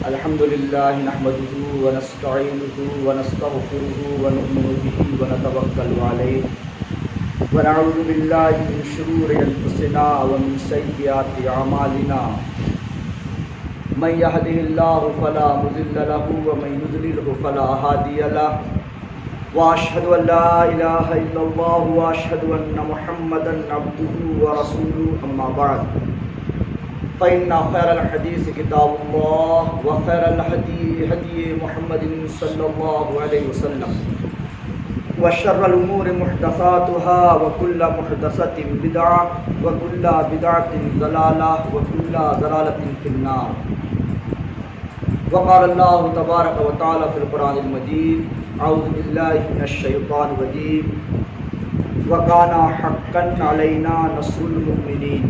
الحمد لله نحمده ونستعينه ونستغفره ونؤمن به ونتوكل عليه ونعوذ بالله من شرور أنفسنا ومن سيئات أعمالنا من يهده الله فلا مضل له ومن يضلل فلا هادي له وأشهد أن لا إله إلا الله وأشهد أن محمدا عبده ورسوله أما بعد فإن خير الحديث كتاب الله وخير الهدي هدي محمد صلى الله عليه وسلم وشر الأمور محدثاتها وكل محدثة بدعة وكل بدعة ضلالة وكل ضلالة في النار وقال الله تبارك وتعالى في القرآن المجيد أعوذ بالله من الشيطان الرجيم وكان حقا علينا نصر المؤمنين.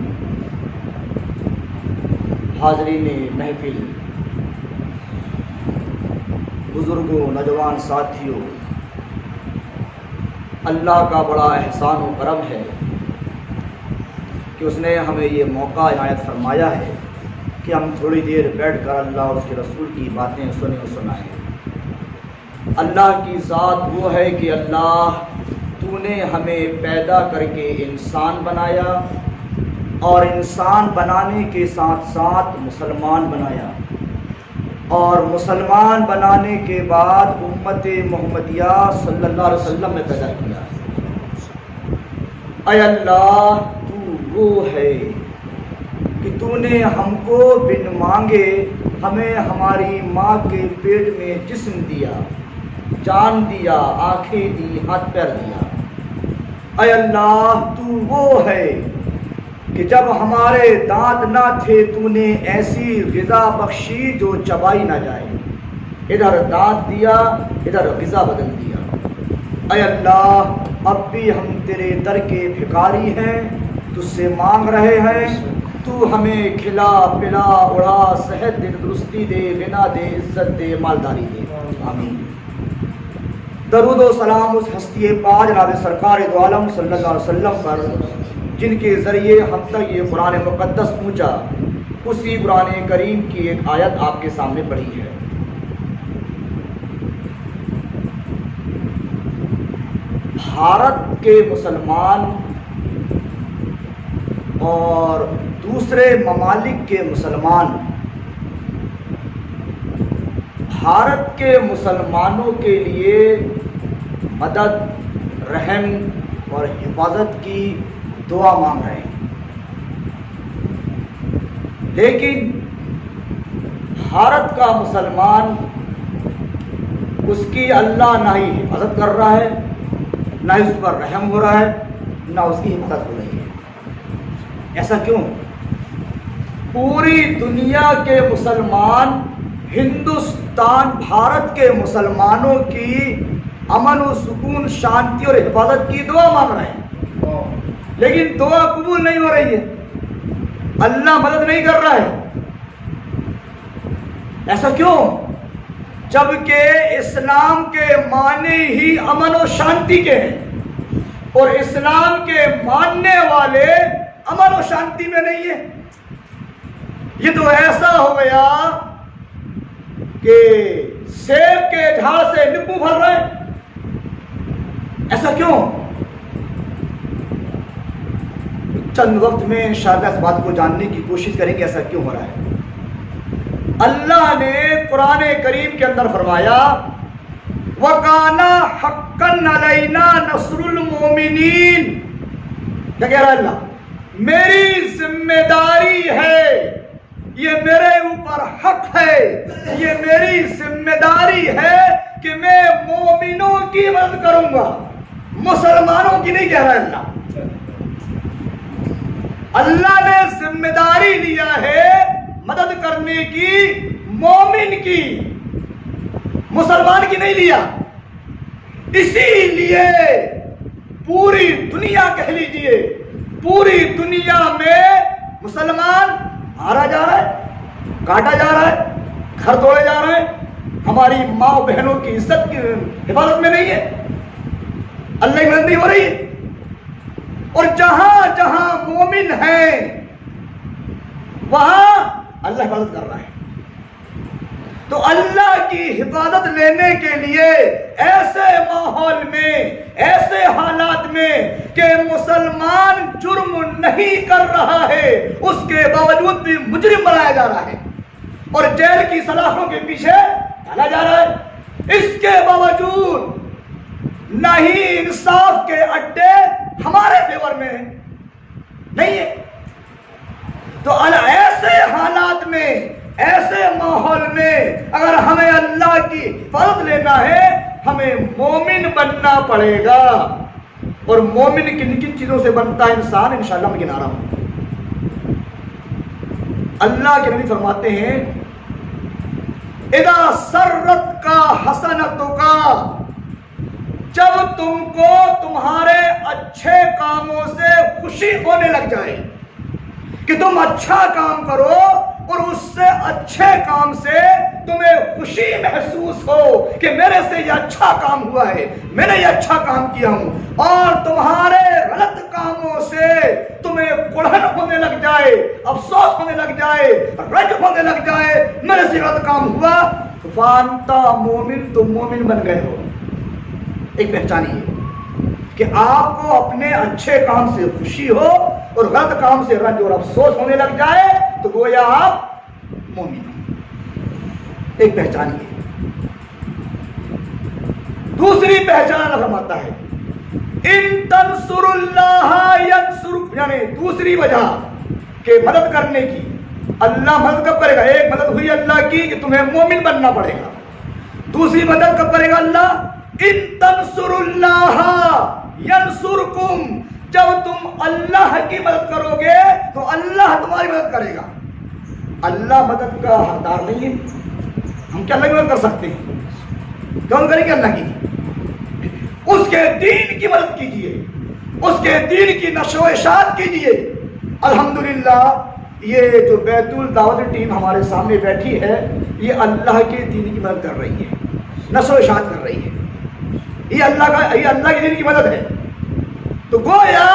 حاضرین محفل، بزرگوں، نوجوان ساتھیوں، اللہ کا بڑا احسان و کرم ہے کہ اس نے ہمیں یہ موقع عنایت فرمایا ہے کہ ہم تھوڑی دیر بیٹھ کر اللہ اور اس کے رسول کی باتیں سنیں اور سنائیں. اللہ کی ذات وہ ہے کہ اللہ تو نے ہمیں پیدا کر کے انسان بنایا اور انسان بنانے کے ساتھ ساتھ مسلمان بنایا اور مسلمان بنانے کے بعد امت محمدیہ صلی اللہ علیہ وسلم میں پیدا کیا. اے اللہ تو وہ ہے کہ تو نے ہم کو بن مانگے ہمیں ہماری ماں کے پیٹ میں جسم دیا، جان دیا، آنکھیں دی، ہاتھ پیر دیا. اے اللہ تو وہ ہے کہ جب ہمارے دانت نہ تھے تو نے ایسی غذا بخشی جو چبائی نہ جائے، ادھر دانت دیا ادھر غذا بدل دیا. اے اللہ اب بھی ہم تیرے در کے بھکاری ہیں، تجھ سے مانگ رہے ہیں، تو ہمیں کھلا پلا اڑا صحت دے، درستی دے، غنا دے، عزت دے، مالداری دے. آمین. درود و سلام اس ہستی پاک جناب سرکار دو عالم صلی اللہ علیہ وسلم پر جن کے ذریعے ہم تک یہ قرآن مقدس پہنچا. اسی قرآن کریم کی ایک آیت آپ کے سامنے پڑھی ہے. بھارت کے مسلمان اور دوسرے ممالک کے مسلمان بھارت کے مسلمانوں کے لیے مدد، رحم اور حفاظت کی دعا مانگ رہے ہیں، لیکن بھارت کا مسلمان اس کی اللہ نہ ہی حفاظت کر رہا ہے، نہ اس پر رحم ہو رہا ہے، نہ اس کی حفاظت ہو رہی ہے. ایسا کیوں؟ پوری دنیا کے مسلمان ہندوستان بھارت کے مسلمانوں کی امن و سکون، شانتی اور حفاظت کی دعا مانگ رہے ہیں، لیکن دعا قبول نہیں ہو رہی ہے، اللہ مدد نہیں کر رہا ہے. ایسا کیوں؟ جبکہ اسلام کے معنی ہی امن و شانتی کے ہیں اور اسلام کے ماننے والے امن و شانتی میں نہیں ہیں. یہ تو ایسا ہو گیا کہ سیب کے جھاڑ سے نیبو پھل رہے ہیں. ایسا کیوں؟ چند وقت میں انشاءاللہ اس بات کو جاننے کی کوشش کریں کہ ایسا کیوں ہو رہا ہے. اللہ نے قرآن کریم کے اندر فرمایا وَقَانَ حَقًّا عَلَيْنَا نَصْرُ الْمُؤْمِنِينَ. کیا کہہ رہا ہے اللہ؟ میری ذمہ داری ہے، یہ میرے اوپر حق ہے، یہ میری ذمہ داری ہے کہ میں مومنوں کی مدد کروں گا، مسلمانوں کی نہیں کہہ رہا ہے اللہ. اللہ نے ذمہ داری لیا ہے مدد کرنے کی مومن کی، مسلمان کی نہیں لیا. اسی لیے پوری دنیا کہہ لیجئے، پوری دنیا میں مسلمان مارا جا رہا ہے، کاٹا جا رہا ہے، گھر توڑے جا رہے ہیں، ہماری ماں بہنوں کی عزت کی حفاظت میں نہیں ہے، اللہ کی مدد نہیں ہو رہی ہے. اور جہاں جہاں مومن ہیں وہاں اللہ حفاظت کر رہا ہے. تو اللہ کی حفاظت لینے کے لیے ایسے ماحول میں، ایسے حالات میں کہ مسلمان جرم نہیں کر رہا ہے، اس کے باوجود بھی مجرم بنایا جا رہا ہے اور جیل کی سلاخوں کے پیچھے ڈالا جا رہا ہے، اس کے باوجود نہ ہی انصاف کے اڈے ہمارے فیور میں ہیں، نہیں ہے۔ تو ایسے حالات میں، ایسے ماحول میں اگر ہمیں اللہ کی حفاظت لینا ہے، ہمیں مومن بننا پڑے گا۔ اور مومن کن کن چیزوں سے بنتا ہے انسان، انشاءاللہ میں گنا رہا ہوں۔ اللہ کے نبی فرماتے ہیں اذا سرت کا حسنت کا، جب تم کو تمہارے اچھے کاموں سے خوشی ہونے لگ جائے کہ تم اچھا کام کرو اور اس سے اچھے کام سے تمہیں خوشی محسوس ہو کہ میرے سے یہ اچھا کام ہوا ہے، میں نے یہ اچھا کام کیا ہوں، اور تمہارے غلط کاموں سے تمہیں کڑھن ہونے لگ جائے، افسوس ہونے لگ جائے، رنج ہونے لگ جائے، میرے سے غلط کام ہوا، فانتا مومن، تم مومن بن گئے ہو۔ ایک پہچانیے کہ آپ کو اپنے اچھے کام سے خوشی ہو اور غلط کام سے رنج اور افسوس ہونے لگ جائے تو گویا آپ مومن ہو۔ ایک پہچانیے۔ دوسری پہچان اللہ فرماتا ہے ان تنصر اللہ ینصرکم، یعنی دوسری وجہ کہ مدد کرنے کی، اللہ مدد کب کرے گا؟ ایک مدد ہوئی اللہ کی کہ تمہیں مومن بننا پڑے گا، دوسری مدد کب کرے گا اللہ؟ ان تنصر اللہ ینصرکم، جب تم اللہ کی مدد کرو گے تو اللہ تمہاری مدد کرے گا۔ اللہ مدد کا حقدار نہیں ہے، ہم کیا اللہ کی مدد کر سکتے ہیں؟ کون کریں گے اللہ کی؟ اس کے دین کی مدد کیجئے، اس کے دین کی نشر و اشاعت کیجئے۔ الحمدللہ یہ جو بیت الدعوت ٹیم ہمارے سامنے بیٹھی ہے، یہ اللہ کے دین کی مدد کر رہی ہے، نشر و اشاعت کر رہی ہے، یہ اللہ کے دین کی مدد ہے۔ تو گویا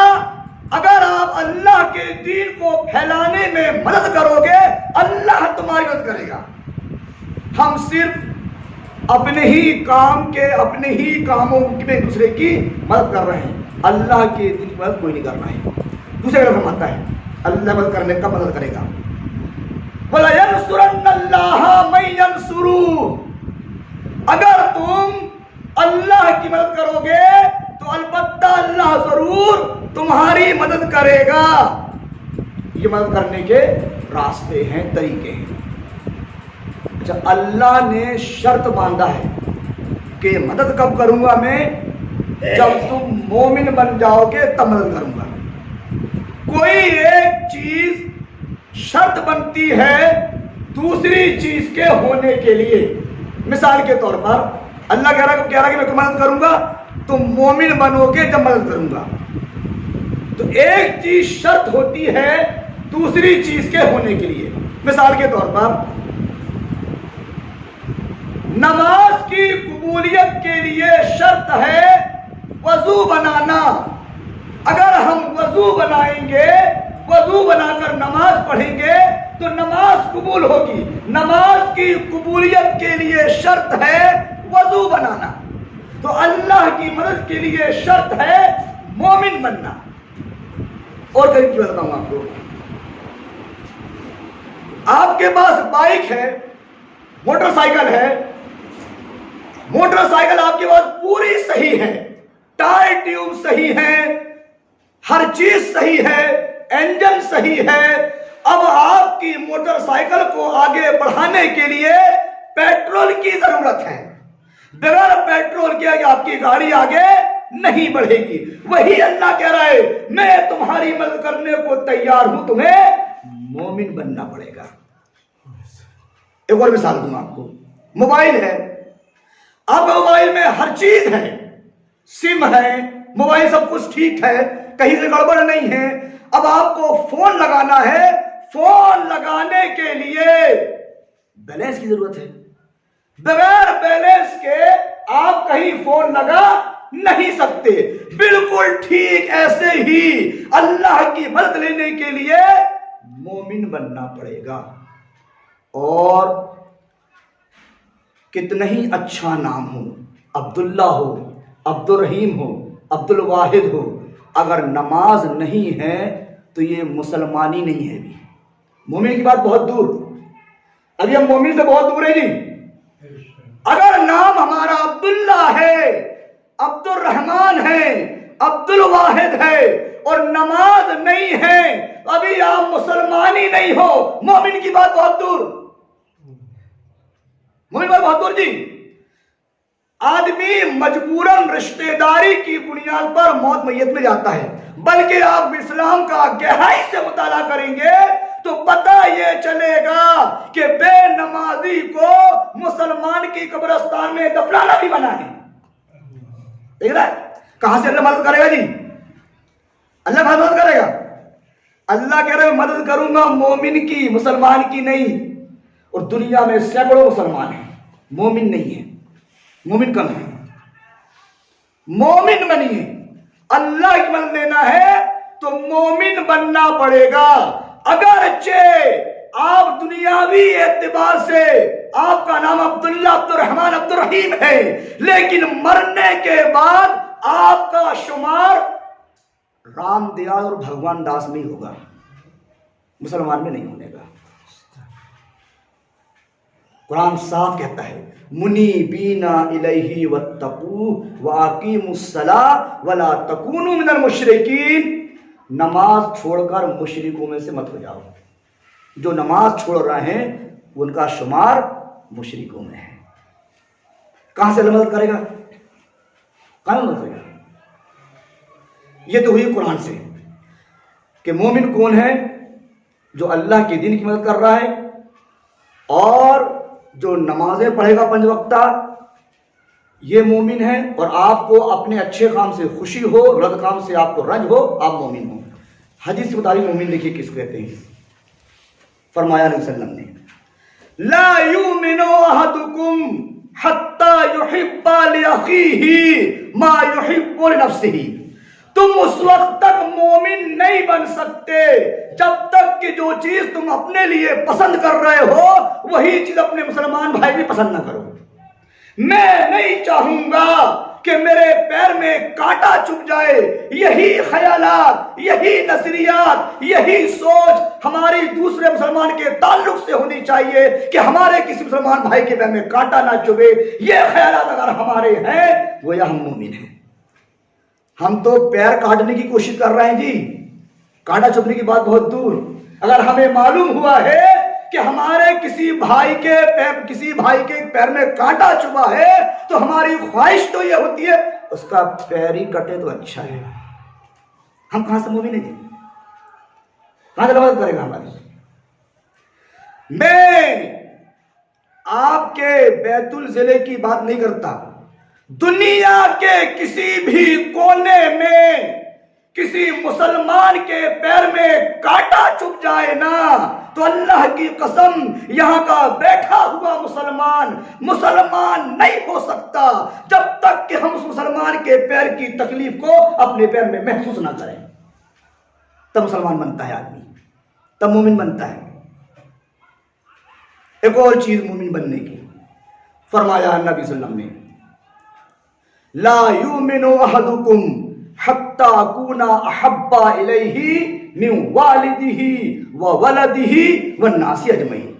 اگر آپ اللہ کے دین کو پھیلانے میں مدد کرو گے، اللہ تمہاری مدد کرے گا۔ ہم صرف اپنے ہی کام کے، اپنے ہی کاموں میں دوسرے کی مدد کر رہے ہیں، اللہ کے دین کی مدد کوئی نہیں کر رہا ہے۔ دوسرے کا فرماتا ہے اللہ مدد کرنے کا مدد کرے گا۔ وَلَيَنْصُرَنَّ اللَّهَ مَن يَنْصُرُهُ، اگر تم اللہ کی مدد کرو گے تو البتہ اللہ ضرور تمہاری مدد کرے گا۔ یہ مدد کرنے کے راستے ہیں، طریقے ہیں۔ اچھا، اللہ نے شرط باندھا ہے کہ مدد کب کروں گا میں؟ جب تم مومن بن جاؤ گے تب مدد کروں گا۔ کوئی ایک چیز شرط بنتی ہے دوسری چیز کے ہونے کے لیے۔ مثال کے طور پر اللہ کہہ رہا کہ میں تمہیں مدد کروں گا، تم مومن بنو گے جب مدد کروں گا۔ تو ایک چیز شرط ہوتی ہے دوسری چیز کے ہونے کے لیے۔ مثال کے طور پر نماز کی قبولیت کے لیے شرط ہے وضو بنانا۔ اگر ہم وضو بنائیں گے، وضو بنا کر نماز پڑھیں گے تو نماز قبول ہوگی۔ نماز کی قبولیت کے لیے شرط ہے وضو بنانا۔ تو اللہ کی مدد کے لیے شرط ہے مومن بننا۔ اور کہیں کی بتاؤں آپ کو، آپ کے پاس بائک ہے، موٹر سائیکل ہے، موٹر سائیکل آپ کے پاس پوری صحیح ہے، ٹائر ٹیوب صحیح ہے، ہر چیز صحیح ہے، انجن صحیح ہے۔ اب آپ کی موٹر سائیکل کو آگے بڑھانے کے لیے پیٹرول کی ضرورت ہے۔ بغیر پیٹرول کے آپ کی گاڑی آگے نہیں بڑھے گی۔ وہی اللہ کہہ رہا ہے میں تمہاری مدد کرنے کو تیار ہوں، تمہیں مومن بننا پڑے گا۔ ایک اور مثال دوں آپ کو، موبائل ہے، آپ کے موبائل میں ہر چیز ہے، سم ہے، موبائل سب کچھ ٹھیک ہے، کہیں سے گڑبڑ نہیں ہے۔ اب آپ کو فون لگانا ہے، فون لگانے کے لیے بیلنس کی ضرورت ہے۔ بغیر بیلنس کے آپ کہیں فون لگا نہیں سکتے۔ بالکل ٹھیک ایسے ہی اللہ کی مدد لینے کے لیے مومن بننا پڑے گا۔ اور کتنا ہی اچھا نام ہو، عبداللہ ہو، عبد الرحیم ہو، عبد الواحد ہو، اگر نماز نہیں ہے تو یہ مسلمانی نہیں ہے بھی۔ مومن کی بات بہت دور، ابھی ہم مومن سے بہت دور ہیں جی۔ اگر نام ہمارا عبداللہ ہے، عبد الرحمان ہے، عبد الواحد ہے اور نماز نہیں ہے، ابھی آپ مسلمان ہی نہیں ہو۔ مومن کی بات بہت دور، مومن کی بات بہت دور جی۔ آدمی مجبوراً رشتہ داری کی بنیاد پر موت میت میں جاتا ہے، بلکہ آپ اسلام کا گہرائی سے مطالعہ کریں گے تو پتہ یہ چلے گا کہ بے نمازی کو مسلمان کی قبرستان میں دفنانا بھی منع ہے۔ دیکھ رہا ہے کہاں سے اللہ مدد کرے گا جی؟ اللہ کہاں مدد کرے گا؟ اللہ کہہ رہے مدد کروں گا مومن کی، مسلمان کی نہیں۔ اور دنیا میں سینکڑوں مسلمان ہیں، مومن نہیں ہے، مومن کم ہے، مومن بنی ہے۔ اللہ کی مدد لینا ہے تو مومن بننا پڑے گا۔ اگرچہ آپ دنیاوی اعتبار سے آپ کا نام عبداللہ، عبد الرحمان، عبد الرحیم ہے، لیکن مرنے کے بعد آپ کا شمار رام دیال اور بھگوان داس میں ہی ہوگا، مسلمان میں نہیں ہونے گا۔ قرآن صاف کہتا ہے منیبین الیہ واتقوہ واقیموا الصلاۃ ولا تکونوا من المشرکین۔ نماز چھوڑ کر مشرکوں میں سے مت ہو جاؤ۔ جو نماز چھوڑ رہے ہیں ان کا شمار مشرکوں میں ہے۔ کہاں سے اللہ مدد کرے گا؟ کہاں مدد کرے گا؟ یہ تو ہوئی قرآن سے کہ مومن کون ہے؟ جو اللہ کے دین کی مدد کر رہا ہے اور جو نمازیں پڑھے گا 5 وقتہ، یہ مومن ہے۔ اور آپ کو اپنے اچھے کام سے خوشی ہو، غلط کام سے آپ کو رنج ہو، آپ مومن ہو۔ حدیث کے مطابق مومن دیکھیے کس کو کہتے ہیں؟ فرمایا نبی صلی اللہ علیہ وسلم نے لا یؤمن احدکم حتی یحب لأخیہ ما یحب لنفسہ۔ تم اس وقت تک مومن نہیں بن سکتے جب تک کہ جو چیز تم اپنے لیے پسند کر رہے ہو وہی چیز اپنے مسلمان بھائی بھی پسند نہ کرو۔ میں نہیں چاہوں گا کہ میرے پیر میں کانٹا چبھ جائے۔ یہی خیالات، یہی نظریات، یہی سوچ ہماری دوسرے مسلمان کے تعلق سے ہونی چاہیے کہ ہمارے کسی مسلمان بھائی کے پیر میں کانٹا نہ چبھے۔ یہ خیالات اگر ہمارے ہیں گویا ہم مومن ہیں۔ ہم تو پیر کاٹنے کی کوشش کر رہے ہیں جی، کانٹا چبھنے کی بات بہت دور۔ اگر ہمیں معلوم ہوا ہے کہ ہمارے کسی بھائی کے پیر میں کانٹا چبھا ہے تو ہماری خواہش تو یہ ہوتی ہے اس کا پیر ہی کٹے تو اچھا ہے۔ ہم کہاں سے مومن ہیں جی؟ کہاں سے مدد کرے گا ہماری؟ میں آپ کے بیت الضلع کی بات نہیں کرتا، دنیا کے کسی بھی کونے میں کسی مسلمان کے پیر میں کانٹا چبھ جائے نا تو اللہ کی قسم یہاں کا بیٹھا ہوا مسلمان نہیں ہو سکتا جب تک کہ ہم اس مسلمان کے پیر کی تکلیف کو اپنے پیر میں محسوس نہ کریں۔ تب مسلمان بنتا ہے آدمی، تب مومن بنتا ہے۔ ایک اور چیز مومن بننے کی فرمایا نبی صلی اللہ علیہ وسلم نے لا یؤمن احدکم حتی اکون احب الیہ من والدہ وولدہ والناس اجمعین۔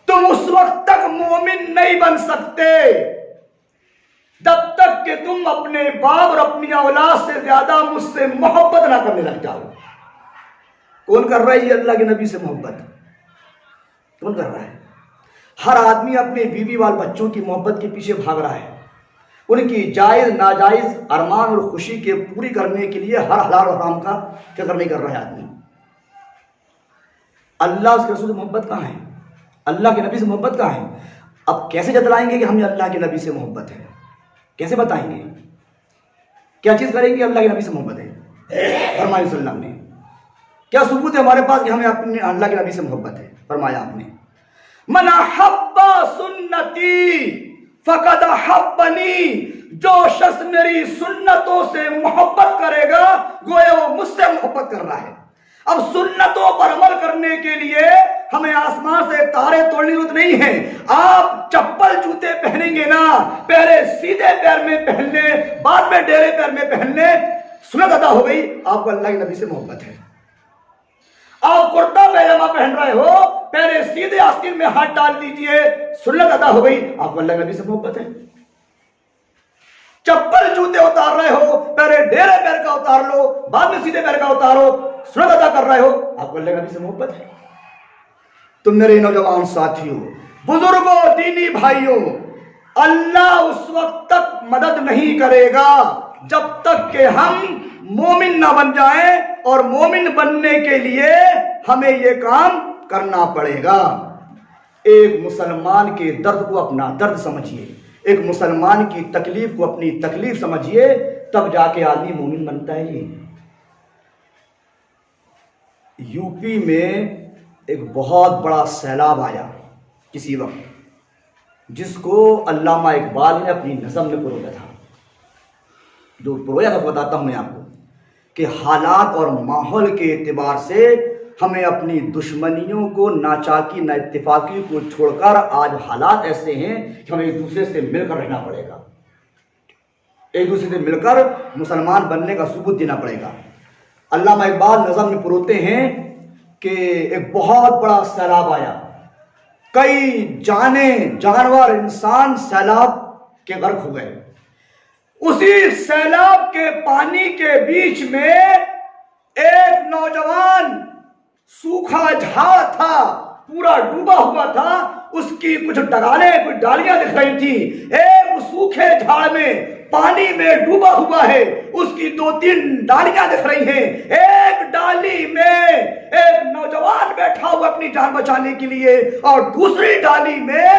تم اس وقت تک مومن نہیں بن سکتے جب تک کہ تم اپنے باپ اور اپنی اولاد سے زیادہ مجھ سے محبت نہ کرنے لگ جاؤ۔ کون کر رہا ہے یہ اللہ کے نبی سے محبت؟ کون کر رہا ہے؟ ہر آدمی اپنے بیوی وال بچوں کی محبت کے پیچھے بھاگ رہا ہے، ان کی جائز ناجائز ارمان اور خوشی کے پوری کرنے کے لیے ہر حلال اور حرام کا فکر نہیں کر رہا ہے آدمی۔ اللہ اس کے رسول سے محبت کہاں ہے؟ اللہ کے نبی سے محبت کہاں ہے؟ اب کیسے جتلائیں گے کہ ہمیں اللہ کے نبی سے محبت ہے؟ کیسے بتائیں گے؟ کیا چیز کریں گے اللہ کے نبی سے محبت ہے؟ فرمایا صلی اللہ علیہ وسلم نے کیا ثبوت ہے ہمارے پاس کہ ہمیں اپنے اللہ کے نبی سے محبت ہے؟ فرمایا آپ نے من احب سنتی فقد احبنی، جو شخص میری سنتوں سے محبت کرے گا گویا وہ مجھ سے محبت کر رہا ہے۔ اب سنتوں پر عمل کرنے کے لیے ہمیں آسمان سے تارے توڑنے کی ضرورت نہیں ہے. آپ چپل جوتے پہنیں گے نا، پہلے سیدھے پیر میں پہن لیں، بعد میں ڈیرے پیر میں پہن لیں، سنت ادا ہو گئی. آپ کو اللہ کے نبی سے محبت ہے. آپ کرتا پیجامہ پہن رہے ہو، پہلے سیدھے آستین میں ہاتھ ڈال دیجئے، سنت ادا ہو گئی. آپ کو اللہ کے نبی سے محبت ہے. چپل جوتے اتار رہے ہو، پہلے ڈیرے پیر کا اتار لو، بعد میں سیدھے پیر کا اتارو، سنت ادا کر رہے ہو. آپ کو اللہ کے نبی سے محبت ہے. تم میرے نوجوان ساتھیوں، بزرگوں، دینی بھائیوں، اللہ اس وقت تک مدد نہیں کرے گا جب تک کہ ہم مومن نہ بن جائیں، اور مومن بننے کے لیے ہمیں یہ کام کرنا پڑے گا. ایک مسلمان کے درد کو اپنا درد سمجھیے، ایک مسلمان کی تکلیف کو اپنی تکلیف سمجھیے، تب جا کے آدمی مومن بنتا ہے. یو پی میں ایک بہت بڑا سیلاب آیا کسی وقت، جس کو علامہ اقبال نے اپنی نظم میں پرویا تھا. جو پرویا تھا بتاتا ہوں میں آپ کو کہ حالات اور ماحول کے اعتبار سے ہمیں اپنی دشمنیوں کو، ناچاکی نہ اتفاقی کو چھوڑ کر آج حالات ایسے ہیں کہ ہمیں ایک دوسرے سے مل کر رہنا پڑے گا، ایک دوسرے سے مل کر مسلمان بننے کا ثبوت دینا پڑے گا. علامہ اقبال نظم میں پروتے ہیں کہ ایک بہت بڑا سیلاب آیا، کئی جانور انسان سیلاب کے غرق ہو گئے. اسی سیلاب کے پانی کے بیچ میں ایک نوجوان سوکھا جھاڑ تھا، پورا ڈوبا ہوا تھا. اس کی کچھ ڈالیاں دکھ رہی تھی. ایک سوکھے جھاڑ میں پانی میں ڈوبا ہوا ہے، اس کی 2-3 ڈالیاں دکھ رہی ہیں. ایک ڈالی میں ایک نوجوان بیٹھا ہوا اپنی جان بچانے کے لیے، اور دوسری ڈالی میں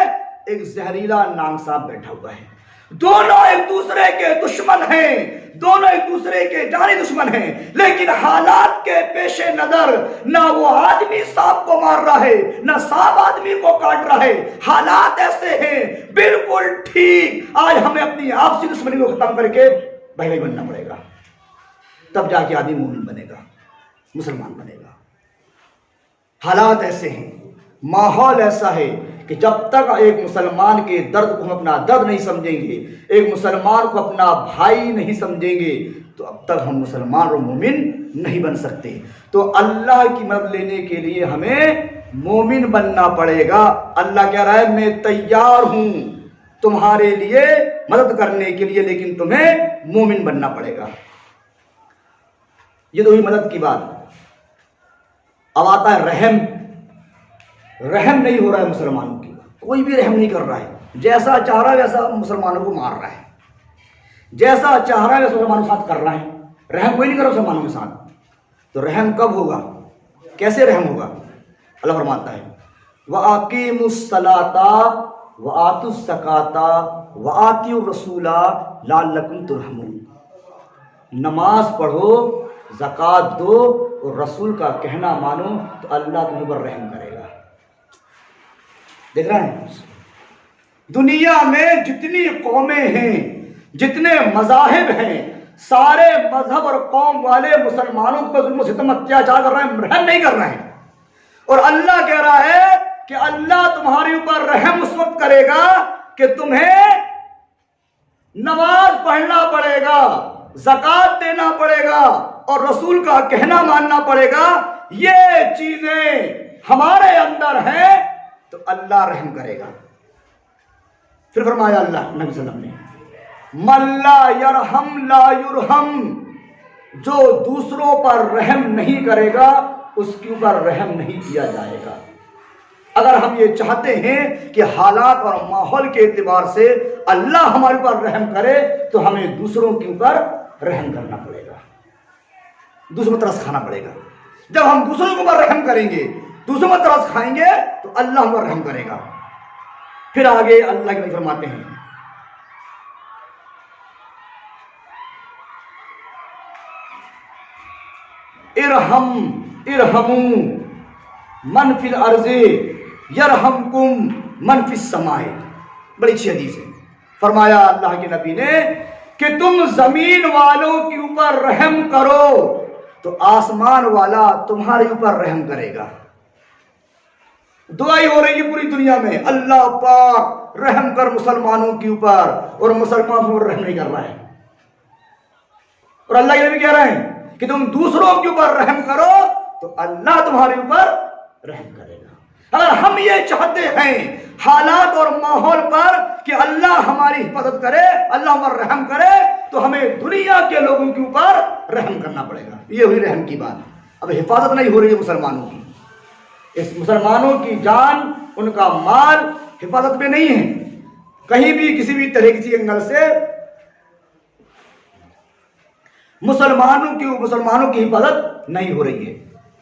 ایک زہریلا نانگ سانپ بیٹھا ہوا ہے. دونوں ایک دوسرے کے دشمن ہیں، دونوں ایک دوسرے کے جانی دشمن ہیں. لیکن حالات کے پیش نظر نہ وہ آدمی سانپ کو مار رہا ہے، نہ سانپ آدمی کو کاٹ رہا ہے. حالات ایسے ہیں بالکل ٹھیک. آج ہمیں اپنی آپسی دشمنی کو ختم کر کے بھائی بننا پڑے گا، تب جا کے آدمی مومن بنے گا، مسلمان بنے گا. حالات ایسے ہیں، ماحول ایسا ہے کہ جب تک ایک مسلمان کے درد کو ہم اپنا درد نہیں سمجھیں گے، ایک مسلمان کو اپنا بھائی نہیں سمجھیں گے، تو اب تک ہم مسلمان اور مومن نہیں بن سکتے. تو اللہ کی مدد لینے کے لیے ہمیں مومن بننا پڑے گا. اللہ کہہ رہا ہے میں تیار ہوں تمہارے لیے مدد کرنے کے لیے، لیکن تمہیں مومن بننا پڑے گا. یہ تو ہوئی مدد کی بات. اب آتا ہے رحم نہیں ہو رہا ہے مسلمانوں کی، کوئی بھی رحم نہیں کر رہا ہے. جیسا چاہ رہا ہے ویسا مسلمانوں کو مار رہا ہے، جیسا چاہ رہا ہے ویسا مسلمانوں کے ساتھ کر رہا ہے. رحم کوئی نہیں کر رہا مسلمانوں کے ساتھ. تو رحم کب ہوگا، کیسے رحم ہوگا؟ اللہ فرماتا ہے وَأَقِيمُوا الصَّلَاةَ وَآتُوا الزَّكَاةَ وَآتِيُوا الرَّسُولَ لَعَلَّكُمْ تُرْحَمُونَ. نماز پڑھو، زکوٰۃ دو، اور رسول کا کہنا مانو تو اللہ تم پر رحم کرے گا. دیکھ رہے ہیں دنیا میں جتنی قومیں ہیں، جتنے مذاہب ہیں، سارے مذہب اور قوم والے مسلمانوں پر ظلم و ستم اتیاچار کر رہے ہیں، رحم نہیں کر رہے ہیں. اور اللہ کہہ رہا ہے کہ اللہ تمہارے اوپر رحم اس وقت کرے گا کہ تمہیں نماز پڑھنا پڑے گا، زکوٰۃ دینا پڑے گا، اور رسول کا کہنا ماننا پڑے گا. یہ چیزیں ہمارے اندر ہیں تو اللہ رحم کرے گا. پھر فرمایا اللہ نبی صلی اللہ علیہ وسلم نے من لا یرحم لا یرحم، جو دوسروں پر رحم نہیں کرے گا اس کے اوپر رحم نہیں کیا جائے گا. اگر ہم یہ چاہتے ہیں کہ حالات اور ماحول کے اعتبار سے اللہ ہمارے اوپر رحم کرے تو ہمیں دوسروں کے اوپر رحم کرنا پڑے گا، دوسروں پر ترس کھانا پڑے گا. جب ہم دوسروں کے اوپر رحم کریں گے، دوسروں پر ترس کھائیں گے تو اللہ ہم پر رحم کرے گا. پھر آگے اللہ کے نبی فرماتے ہیں ارحموا من فی الارض یرحمکم من فی السماء. بڑی اچھی حدیث ہے. فرمایا اللہ کے نبی نے کہ تم زمین والوں کے اوپر رحم کرو تو آسمان والا تمہارے اوپر رحم کرے گا. دعائی ہو رہی ہے پوری دنیا میں، اللہ پاک رحم کر مسلمانوں کے اوپر، اور مسلمانوں پر رحم نہیں کر رہا ہے۔ اور اللہ کے نبی کہہ رہے ہیں کہ تم دوسروں کے اوپر رحم کرو تو اللہ تمہارے اوپر رحم کرے گا۔ اگر ہم یہ چاہتے ہیں حالات اور ماحول پر کہ اللہ ہماری حفاظت کرے، اللہ ہم پر رحم کرے، تو ہمیں دنیا کے لوگوں کے اوپر رحم کرنا پڑے گا۔ یہ ہوئی رحم کی بات۔ اب حفاظت نہیں ہو رہی ہے مسلمانوں کی، اس مسلمانوں کی جان، ان کا مال حفاظت میں نہیں ہے، کہیں بھی کسی بھی طرح کسی اینگل سے مسلمانوں کی حفاظت نہیں ہو رہی ہے۔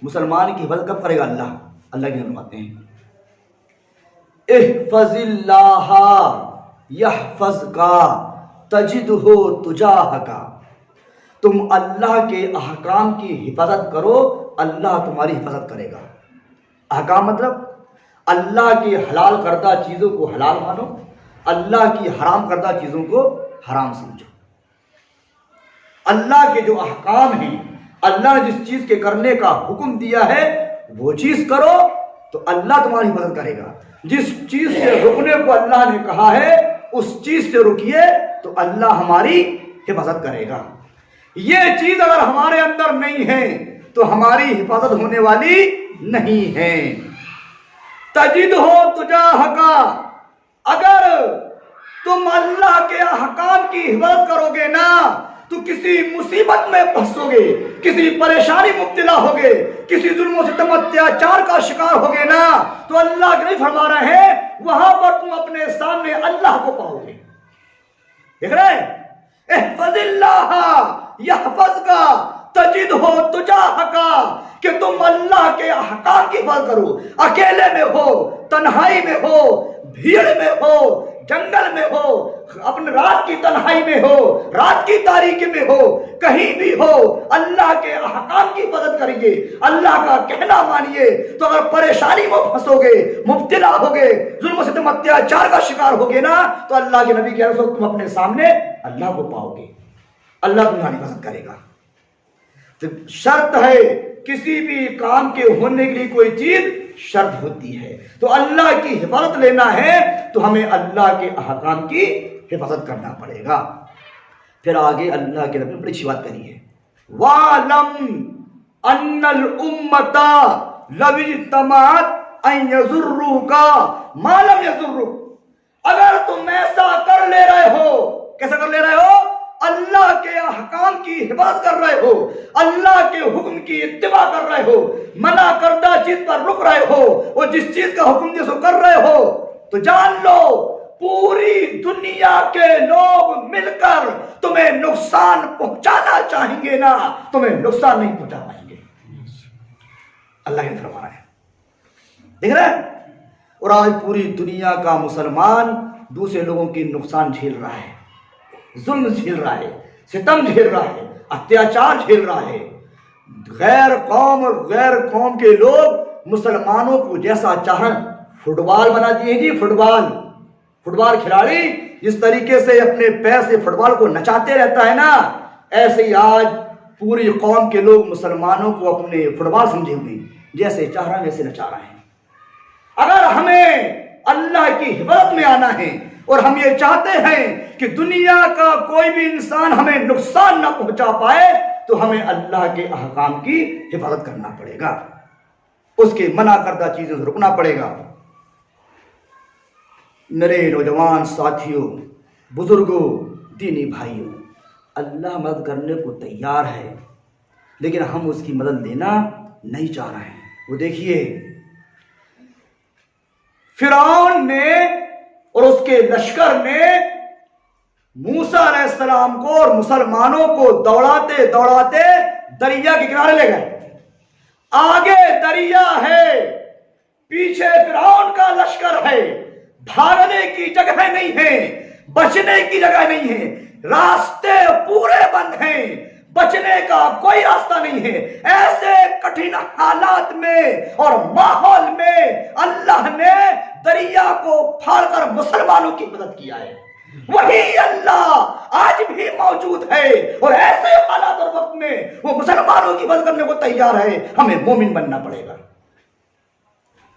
مسلمان کی حفاظت کب کرے گا؟ اللہ کے فرماتے ہیں احفظ اللہ یحفظک تجدہ تجاہک، تم اللہ کے احکام کی حفاظت کرو، اللہ تمہاری حفاظت کرے گا۔ احکام مطلب اللہ کی حلال کردہ چیزوں کو حلال مانو، اللہ کی حرام کردہ چیزوں کو حرام سمجھو۔ اللہ کے جو احکام ہیں، اللہ نے جس چیز کے کرنے کا حکم دیا ہے وہ چیز کرو تو اللہ تمہاری حفاظت کرے گا۔ جس چیز سے رکنے کو اللہ نے کہا ہے اس چیز سے رکیے تو اللہ ہماری حفاظت کرے گا۔ یہ چیز اگر ہمارے اندر نہیں ہے تو ہماری حفاظت ہونے والی نہیں ہے۔ تجد ہو تجاہک، اگر تم اللہ کے احکام کی حفاظت کرو گے نا تو کسی مصیبت میں پھنسو گے، کسی پریشانی مبتلا ہوگے، کسی ظلم و ستم اتیاچار کا شکار ہوگے نا تو اللہ کے نہیں فرما رہے ہیں وہاں پر تم اپنے سامنے اللہ کو پاؤ گے۔ دیکھ رہے ہیں، احفظ اللہ یحفظک تجدہ تجاہک، کہ تم اللہ کے احکام کی حفاظت کرو، اکیلے میں ہو، تنہائی میں ہو، بھیڑ میں ہو، جنگل میں ہو، اپنے رات کی تنہائی میں ہو، رات کی تاریکی میں ہو، کہیں بھی ہو، اللہ کے احکام کی حفاظت کریے، اللہ کا کہنا مانیے۔ تو اگر پریشانی میں پھنسو گے، مبتلا ہوگے، ظلم و ستم اتیاچار کا شکار ہوگے نا تو اللہ کے نبی کہہ رہے ہیں تم اپنے سامنے اللہ کو پاؤ گے، اللہ تمہاری حفاظت کرے گا۔ تو شرط ہے کسی بھی کام کے ہونے کے لیے کوئی چیز شرط ہوتی ہے، تو اللہ کی حفاظت لینا ہے تو ہمیں اللہ کے احکام کی حفاظت کرنا پڑے گا۔ پھر آگے اللہ کے نبی نے بڑی اچھی بات کری ہے، وَاعْلَمْ أَنَّ الْأُمَّةَ لَوِ اجْتَمَعَتْ أَن يَضُرُّوكَ مَا لَمْ يَضُرُّوكَ، اگر تم ایسا کر لے رہے ہو، کیسا کر لے رہے ہو؟ اللہ کے احکام کی حفاظت کر رہے ہو، اللہ کے حکم کی اتباع کر رہے ہو، منع کردہ چیز پر رک رہے ہو، اور جس چیز کا حکم دیا سو کر رہے ہو، تو جان لو پوری دنیا کے لوگ مل کر تمہیں نقصان پہنچانا چاہیں گے نا، تمہیں نقصان نہیں پہنچا پائیں گے۔ اللہ نے فرمایا ہے، دیکھ رہے ہیں؟ اور آج پوری دنیا کا مسلمان دوسرے لوگوں کی نقصان جھیل رہا ہے، ظلم جھیل رہا ہے، ستم جھیل رہا ہے، اتیاچار جھیل رہا ہے۔ غیر قوم اور غیر قوم کے لوگ مسلمانوں کو جیسا چاہن فٹ بال بنا دیے جی، فٹ بال کھلاڑی جس طریقے سے اپنے پیر سے فٹ بال کو نچاتے رہتا ہے نا، ایسے ہی آج پوری قوم کے لوگ مسلمانوں کو اپنے فٹ بال سمجھے ہوئے، جیسے چاہ رہے ہیں ویسے نچا رہے ہیں۔ اگر ہمیں اللہ کی حفاظت میں آنا ہے اور ہم یہ چاہتے ہیں کہ دنیا کا کوئی بھی انسان ہمیں نقصان نہ پہنچا پائے تو ہمیں اللہ کے احکام کی حفاظت کرنا پڑے گا، اس کے منع کردہ چیزوں سے رکنا پڑے گا۔ میرے نوجوان ساتھیوں، بزرگوں، دینی بھائیوں، اللہ مدد کرنے کو تیار ہے لیکن ہم اس کی مدد لینا نہیں چاہ رہے ہیں۔ وہ دیکھیے فرعون نے اور اس کے لشکر نے موسیٰ علیہ السلام کو اور مسلمانوں کو دوڑاتے دوڑاتے دریا کے کنارے لے گئے۔ آگے دریا ہے، پیچھے فرعون کا لشکر ہے، بھاگنے کی جگہ نہیں ہے، بچنے کی جگہ نہیں ہے، راستے پورے بند ہیں، بچنے کا کوئی راستہ نہیں ہے۔ ایسے کٹھن حالات میں اور ماحول میں اللہ نے دریا کو پھاڑ کر مسلمانوں کی مدد کیا ہے۔ وہی اللہ آج بھی موجود ہے اور ایسے حالات اور وقت میں وہ مسلمانوں کی مدد کرنے کو تیار ہے۔ ہمیں مومن بننا پڑے گا۔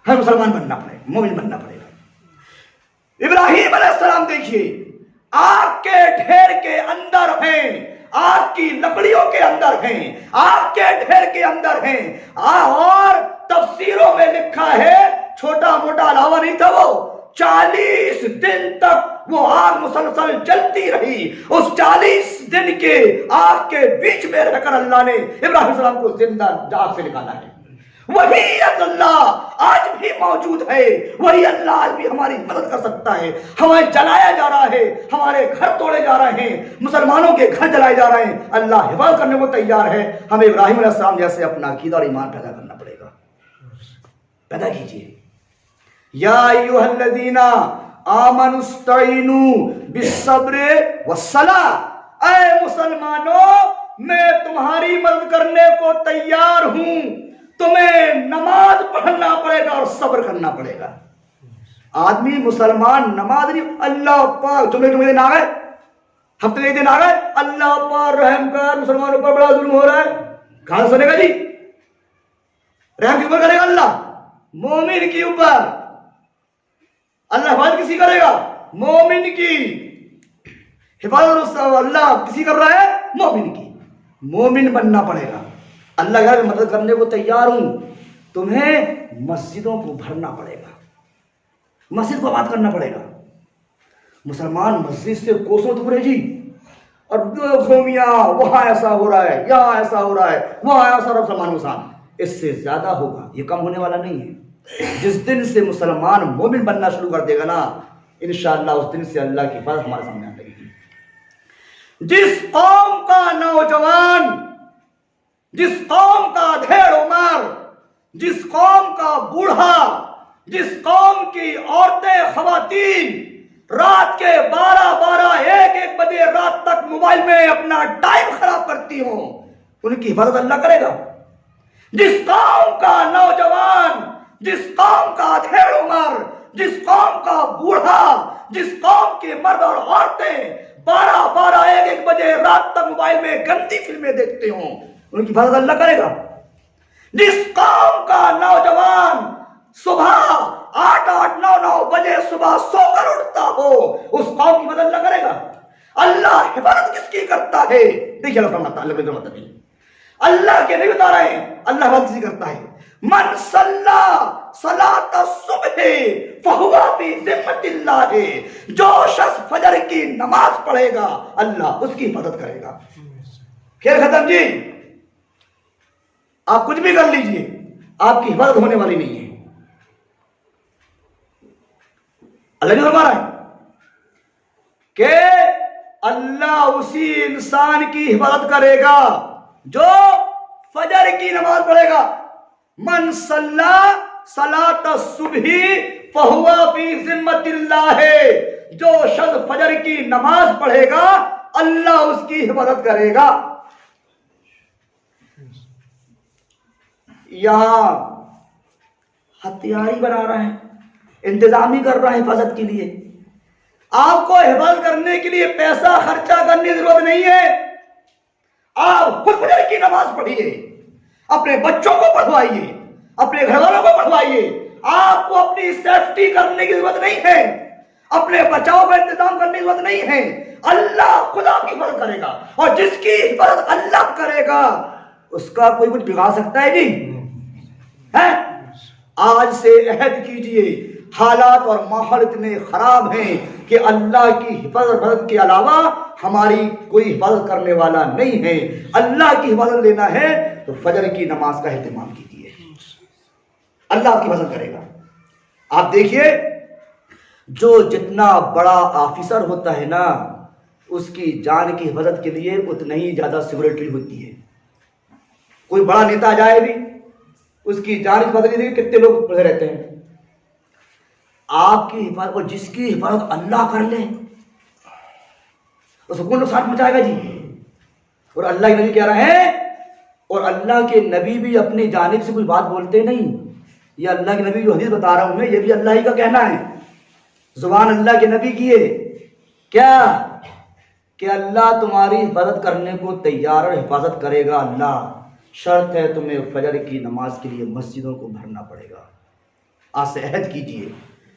ہمیں مسلمان بننا پڑے گا، مومن بننا پڑے گا۔ ابراہیم علیہ السلام دیکھیے آگ کے ڈھیر کے اندر ہیں، آگ کی لکڑیوں کے اندر ہیں، آگ کے ڈھیر کے اندر ہیں، اور تفسیروں میں لکھا ہے چھوٹا موٹا علاوہ نہیں تھا وہ، 40 دن تک وہ آگ مسلسل جلتی رہی۔ اس 40 دن کے آگ کے بیچ میں رہ کر اللہ نے ابراہیم علیہ السلام کو زندہ آگ سے نکالا ہے۔ وہی اللہ آج بھی موجود ہے، وہی اللہ آج بھی ہماری مدد کر سکتا ہے۔ ہمیں جلایا جا رہا ہے، ہمارے گھر توڑے جا رہے ہیں، مسلمانوں کے گھر جلائے جا رہے ہیں، اللہ حفاظت کرنے کو تیار ہے۔ ہمیں ابراہیم علیہ السلام جیسے اپنا عقیدہ اور ایمان پیدا کرنا پڑے گا، پیدا کیجیے۔ یا ایھا الذین آمنوا استعینوا بالصبر والصلاۃ، اے مسلمانوں میں تمہاری مدد کرنے کو تیار ہوں، تمہیں نماز پڑھنا پڑے گا اور صبر کرنا پڑے گا۔ آدمی مسلمان نماز نہیں، اللہ پاک جمعے دن آ گئے، ہفتے کے دن آ گئے، اللہ پاک رحم کر، مسلمانوں پر بڑا ظلم ہو رہا ہے، کہاں سنے گا جی؟ رحم کس پر کرے گا؟ اللہ مومن کے اوپر۔ اللہ حفاظت کسی کرے گا؟ مومن کی حفاظت اللہ کسی کر رہا ہے؟ مومن کی۔ مومن بننا پڑے گا۔ اللہ کہہ رہا ہے مدد کرنے کو تیار ہوں، تمہیں مسجدوں کو بھرنا پڑے گا، مسجد کو آباد کرنا پڑے گا۔ مسلمان مسجد سے کوسوں دور ہے جی، اور گھومیاں وہاں ایسا ہو رہا ہے، یہاں ایسا ہو رہا ہے، وہاں ایسا ہو رہا ہے، مسلمان مسلمان اس سے زیادہ ہوگا، یہ کم ہونے والا نہیں ہے۔ جس دن سے مسلمان مومن بننا شروع کر دے گا نا، انشاءاللہ اس دن سے اللہ کی حفاظت ہمارے سامنے آنے لگے گی۔ جس قوم کا نوجوان، جس قوم کا دھیڑ عمر، جس قوم کا بوڑھا، جس قوم کی عورتیں خواتین رات کے 12-1 بجے رات تک موبائل میں اپنا ٹائم خراب کرتی ہوں، ان کی حفاظت اللہ کرے گا۔ جس قوم کا نوجوان، جس قوم کا دھیڑ عمر، جس قوم کا بوڑھا، جس قوم کے مرد اور عورتیں 12-1 بجے رات تک موبائل میں گندی فلمیں دیکھتے ہوں، ان کی حفاظت اللہ کرے گا۔ جس قوم کا نوجوان صبح 8-9 بجے صبح سو کر اٹھتا ہو، اس قوم کی مدد اللہ کرے گا۔ اللہ حفاظت کس کی کرتا ہے؟ دیکھیے اللہ کے نہیں بتا رہے ہیں، اللہ حفاظت کسی کرتا ہے۔ من صلی صلاۃ الصبح فہو فی ذمۃ اللہ، جو شخص فجر کی نماز پڑھے گا اللہ اس کی حفاظت کرے گا۔ کھیل ختم جی، آپ کچھ بھی کر لیجئے، آپ کی حفاظت ہونے والی نہیں ہے۔ اللہ نے فرمایا ہے کہ اللہ اسی انسان کی حفاظت کرے گا جو فجر کی نماز پڑھے گا۔ من صلی صلاۃ الصبح فہو فی ذمۃ اللہ، جو شخص فجر کی نماز پڑھے گا اللہ اس کی حفاظت کرے گا۔ یہاں ہتھیاری بنا رہا ہے، انتظامی کر رہا ہے حفاظت کے لیے۔ آپ کو حفاظت کرنے کے لیے پیسہ خرچہ کرنے کی ضرورت نہیں ہے، آپ خود فجر کی نماز پڑھیے، اپنے بچوں کو پڑھوائیے، اپنے گھر والوں کو پڑھوائیے۔ آپ کو اپنی سیفٹی کرنے کی ضرورت نہیں ہے، اپنے بچاؤ کا انتظام کرنے کی ضرورت نہیں ہے، اللہ خدا کی حفاظت کرے گا۔ اور جس کی حفاظت اللہ کرے گا اس کا کوئی کچھ بگاڑ سکتا ہے جی؟ آج سے عہد کیجئے، حالات اور ماحول اتنے خراب ہیں کہ اللہ کی حفاظت کے علاوہ ہماری کوئی حفاظت کرنے والا نہیں ہے۔ اللہ کی حفاظت لینا ہے تو فجر کی نماز کا اہتمام کیجئے، اللہ آپ کی حفاظت کرے گا۔ آپ دیکھیے جو جتنا بڑا آفیسر ہوتا ہے نا، اس کی جان کی حفاظت کے لیے اتنا ہی زیادہ سیکورٹی ہوتی ہے۔ کوئی بڑا نیتا آ جائے بھی، اس کی جان کی حفاظت کے لیے کتنے لوگ پڑے رہتے ہیں۔ آپ کی حفاظت، اور جس کی حفاظت اللہ کر لے اس کو کون نقصان پہنچائے گا جی؟ اور اللہ کے نبی کہہ رہے ہیں، اور اللہ کے نبی بھی اپنی جانب سے کوئی بات بولتے نہیں، یہ اللہ کے نبی جو حدیث بتا رہا ہوں میں، یہ بھی اللہ ہی کا کہنا ہے، زبان اللہ کے نبی کی ہے۔ کیا کہ اللہ تمہاری حفاظت کرنے کو تیار اور حفاظت کرے گا اللہ، شرط ہے تمہیں فجر کی نماز کے لیے مسجدوں کو بھرنا پڑے گا۔ آج سے عہد کیجئے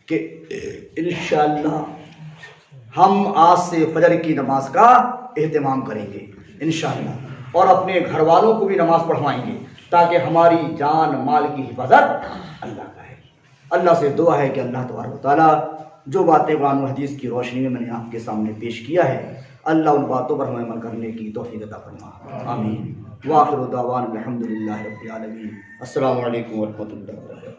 کہ انشاءاللہ ہم آج سے فجر کی نماز کا اہتمام کریں گے انشاءاللہ، اور اپنے گھر والوں کو بھی نماز پڑھوائیں گے، تاکہ ہماری جان مال کی حفاظت اللہ کا ہے۔ اللہ سے دعا ہے کہ اللہ تبارک و تعالیٰ جو باتیں قرآن و حدیث کی روشنی میں نے آپ کے سامنے پیش کیا ہے، اللہ ان باتوں پر ہمیں عمل کرنے کی توفیق عطا فرما، آمین۔ وآخر دعوانا الحمدللہ رب العالمین۔ السلام علیکم ورحمۃ اللہ وبرکاتہ۔